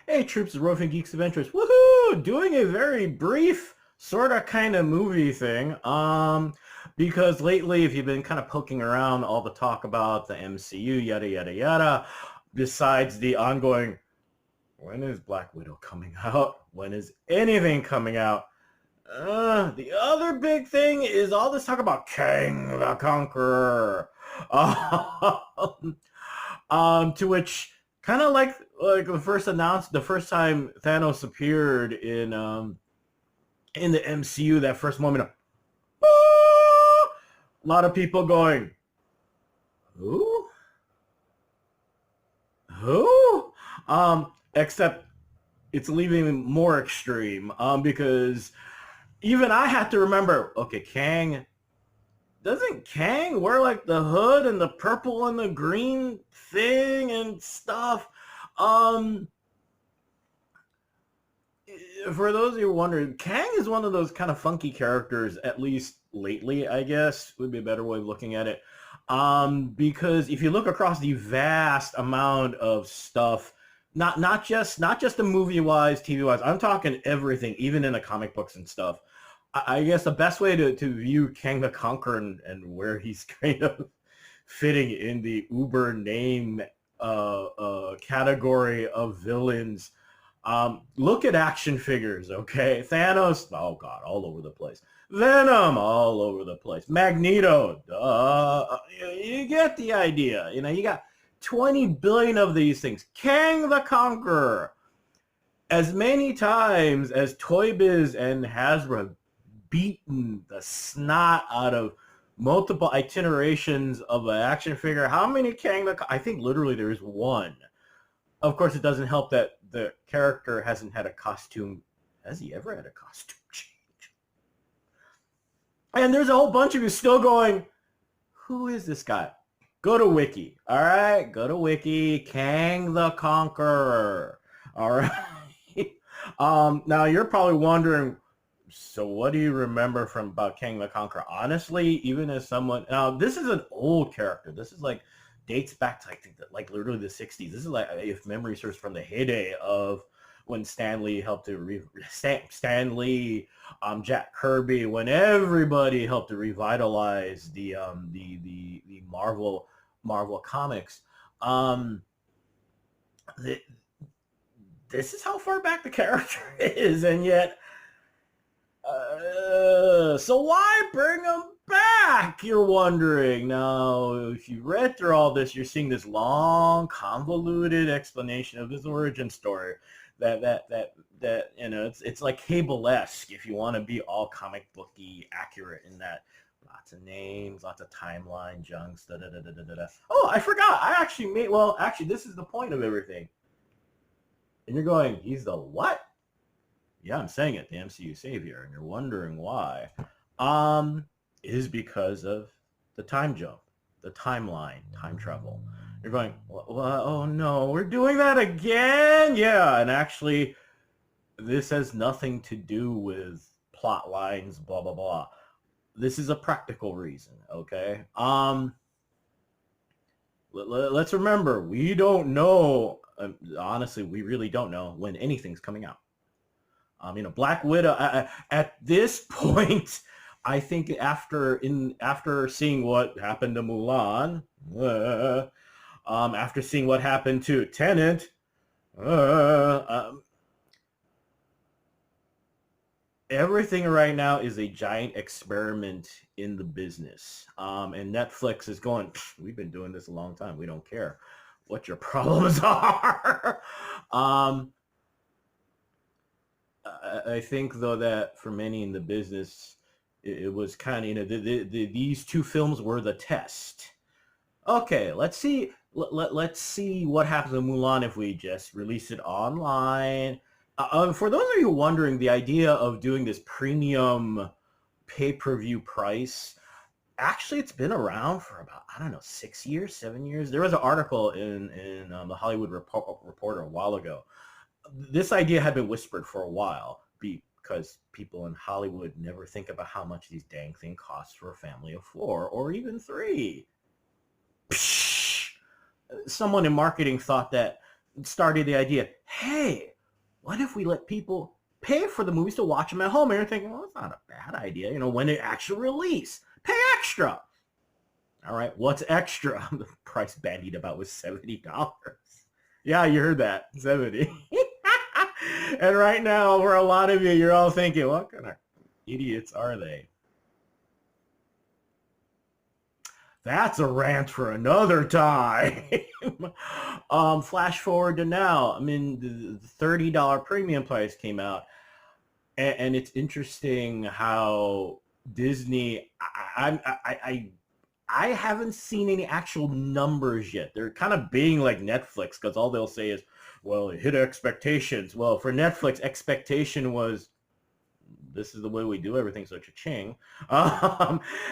Hey, troops of Roving Geeks Adventures. Woohoo! Doing a very brief, sort of kind of movie thing. Because lately, if you've been kind of poking around all the talk about the MCU, yada, yada, yada, besides the ongoing, when is Black Widow coming out? When is anything coming out? The other big thing is all this talk about Kang the Conqueror. Um, to which kind of like the first time Thanos appeared in the MCU, that first moment of "Ah!" a lot of people going, who? Who? Except it's leaving more extreme. Because even I had to remember, okay, Kang, doesn't Kang wear like the hood and the purple and the green thing and stuff? Um, for those of you wondering, Kang is one of those kind of funky characters, at least lately, I guess, would be a better way of looking at it. Because if you look across the vast amount of stuff, not just the movie wise, TV wise, I'm talking everything, even in the comic books and stuff. I guess the best way to view Kang the Conqueror and where he's kind of fitting in the uber name category of villains. Look at action figures, okay? Thanos, oh god, all over the place. Venom, all over the place. Magneto, you get the idea. You know, you got 20 billion of these things. Kang the Conqueror. As many times as Toy Biz and Hasbro have beaten the snot out of multiple itinerations of an action figure, how many I think literally there is one. Of course, it doesn't help that the character hasn't had a costume. Has he ever had a costume change? And there's a whole bunch of you still going, who is this guy? Go to Wiki. All right, go to Wiki. Kang the Conqueror. All right. Now you're probably wondering, so what do you remember from about Kang the Conqueror? Honestly, even as someone, now this is an old character. This is like dates back to like literally the 60s. This is like, if memory serves, from the heyday of when Stan Lee helped to Stan Lee, Jack Kirby, when everybody helped to revitalize the Marvel comics. This is how far back the character is, and yet so why bring him back, you're wondering. Now, if you read through all this, you're seeing this long, convoluted explanation of his origin story that you know, it's like Cable-esque, if you want to be all comic booky accurate in that. Lots of names, lots of timeline junks, da da da da da da. Oh, I forgot. Actually, this is the point of everything. And you're going, he's the what? Yeah, I'm saying it, the MCU savior, and you're wondering why. It is because of the time jump, the timeline, time travel. You're going, well, oh no, we're doing that again? Yeah, and actually, this has nothing to do with plot lines, blah, blah, blah. This is a practical reason, okay? Let's remember, we don't know, honestly, we really don't know when anything's coming out. You know, Black Widow, at this point, I think after seeing what happened to Mulan, after seeing what happened to Tenet, everything right now is a giant experiment in the business. And Netflix is going, we've been doing this a long time. We don't care what your problems are. I think, though, that for many in the business, it was kind of, you know, these two films were the test. Okay, let's see. Let's see what happens with Mulan if we just release it online. For those of you wondering, the idea of doing this premium pay-per-view price, actually, it's been around for about, I don't know, 6 years, 7 years. There was an article in the Hollywood Reporter a while ago. This idea had been whispered for a while because people in Hollywood never think about how much these dang things cost for a family of 4 or even 3. Psh! Someone in marketing thought that, started the idea, hey, what if we let people pay for the movies to watch them at home? And you're thinking, well, it's not a bad idea. You know, when they actually release, pay extra. All right, what's extra? The price bandied about was $70. Yeah, you heard that, 70. And right now, for a lot of you, you're all thinking, what kind of idiots are they? That's a rant for another time. Flash forward to now. I mean, the $30 premium price came out, and it's interesting how Disney. I haven't seen any actual numbers yet. They're kind of being like Netflix, because all they'll say is, well, it hit expectations. Well, for Netflix, expectation was, this is the way we do everything, so cha-ching.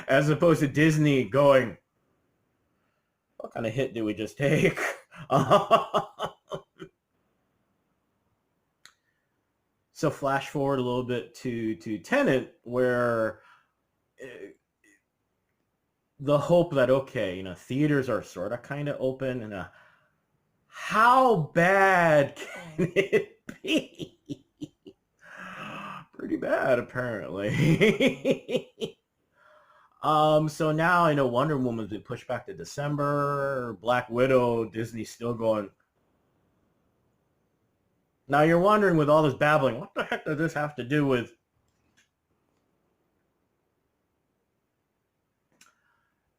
As opposed to Disney going, what kind of hit did we just take? So flash forward a little bit to Tenet, where the hope that, okay, you know, theaters are sort of kind of open, and how bad can it be? Pretty bad, apparently. So now I know Wonder Woman's been pushed back to December. Black Widow, Disney's still going. Now you're wondering, with all this babbling, what the heck does this have to do with?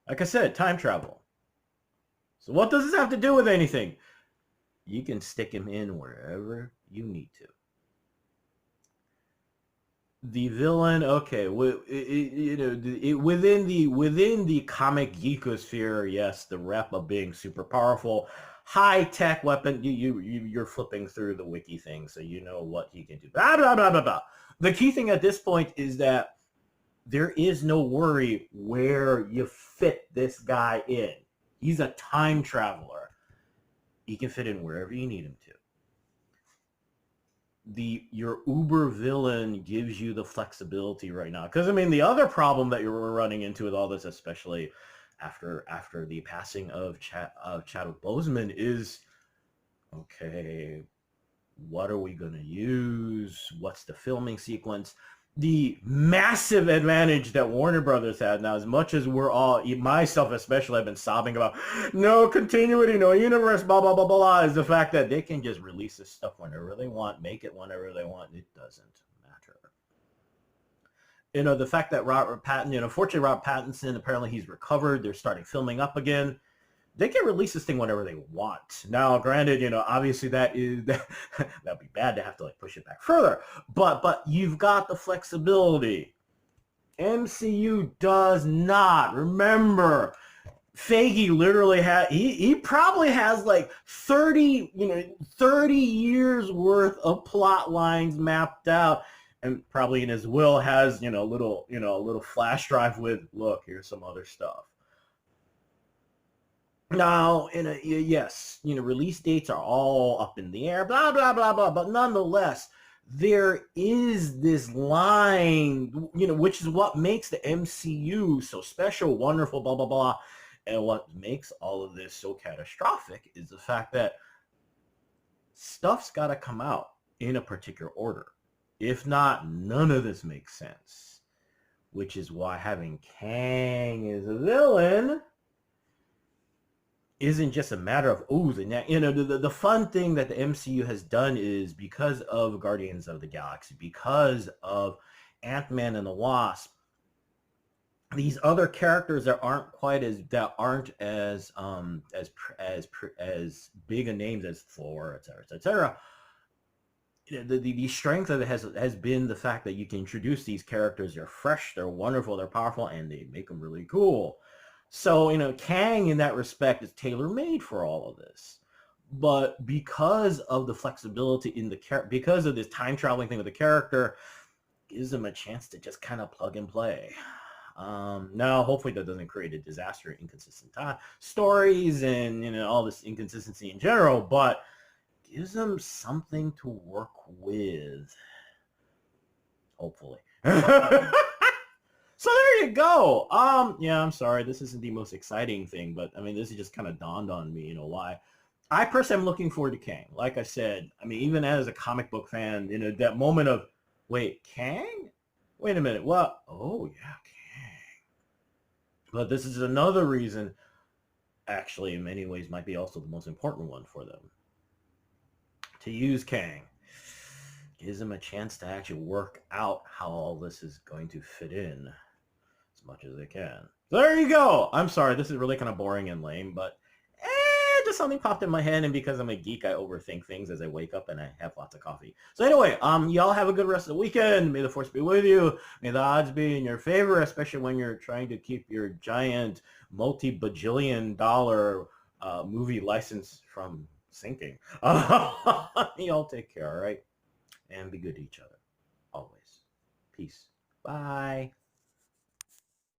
Like I said, time travel. So what does this have to do with anything? You can stick him in wherever you need to. The villain, okay, you know, within the comic geekosphere, yes, the rep of being super powerful, high tech weapon. You're flipping through the wiki thing, so you know what he can do. Blah blah blah blah blah. The key thing at this point is that there is no worry where you fit this guy in. He's a time traveler. He can fit in wherever you need him to. Your uber villain gives you the flexibility right now, because I mean, the other problem that you're running into with all this, especially after the passing of Chadwick Boseman, is, okay, what are we going to use? What's the filming sequence? The massive advantage that Warner Brothers had now, as much as we're all, myself especially, I've been sobbing about no continuity, no universe, blah, blah, blah, blah, is the fact that they can just release this stuff whenever they want, make it whenever they want. It doesn't matter. You know, the fact that Robert Pattinson, you know, fortunately Robert Pattinson, apparently he's recovered. They're starting filming up again. They can release this thing whenever they want. Now, granted, you know, obviously that'd be bad to have to like push it back further. But you've got the flexibility. MCU does not. Remember, Feige literally had he probably has like 30 years worth of plot lines mapped out, and probably in his will has, a little flash drive with, look, here's some other stuff. Now, yes, release dates are all up in the air, blah, blah, blah, blah. But nonetheless, there is this line, which is what makes the MCU so special, wonderful, blah, blah, blah. And what makes all of this so catastrophic is the fact that stuff's got to come out in a particular order. If not, none of this makes sense. Which is why having Kang as a villain isn't just a matter of, the fun thing that the MCU has done is, because of Guardians of the Galaxy, because of Ant-Man and the Wasp, these other characters that aren't as big a names as Thor, etc., etc. The strength of it has been the fact that you can introduce these characters. They're fresh, they're wonderful, they're powerful, and they make them really cool. So, Kang in that respect is tailor-made for all of this. But because of the flexibility in the character, because of this time traveling thing with the character, gives them a chance to just kind of plug and play. Now, hopefully that doesn't create a disaster, inconsistent stories and, all this inconsistency in general, but gives them something to work with. Hopefully. So there you go. Yeah, I'm sorry. This isn't the most exciting thing, but I mean, this just kind of dawned on me, why. I personally am looking forward to Kang. Like I said, I mean, even as a comic book fan, you know, that moment of, wait, Kang? Wait a minute, what? Oh, yeah, Kang. But this is another reason, actually, in many ways, might be also the most important one for them. To use Kang gives them a chance to actually work out how all this is going to fit in as much as they can. So there you go. I'm sorry, this is really kind of boring and lame, but just something popped in my head, and because I'm a geek, I overthink things as I wake up and I have lots of coffee. So anyway, y'all have a good rest of the weekend. May the force be with you. May the odds be in your favor, especially when you're trying to keep your giant multi-bajillion-dollar movie license from sinking. Y'all take care, all right? And be good to each other. Always. Peace. Bye.